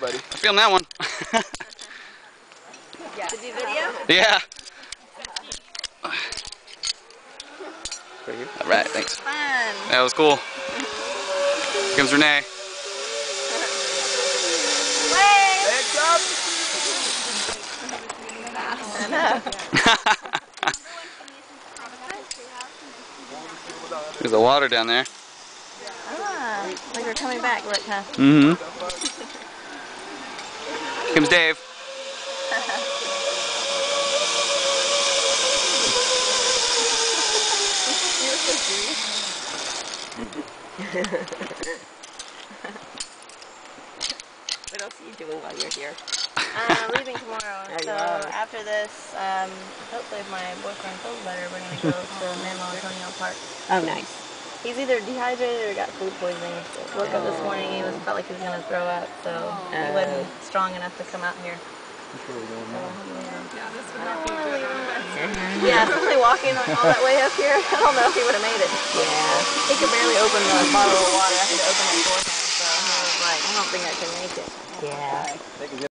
buddy. I filmed that one. Yeah. Did you video? Yeah. Right here. All right, thanks. Fun. That was cool. Here comes Renee. Legs up! There's the water down there. Ah, like we're coming back, look, huh? Mm-hmm. Here comes Dave. What else are you doing while you're here? Leaving tomorrow. So after this, hopefully if my boyfriend feels better, we're going to go to Manuel Antonio Park. Oh, nice. He's either dehydrated or got food poisoning. Woke up this morning, he felt like he was going to throw up, so he wasn't strong enough to come out here. Yeah, especially walking all that way up here. I don't know if he would have made it. Yeah. He could barely open the bottle of water. I had to open it 4 times, so he was like, I don't think I can make it. Yeah.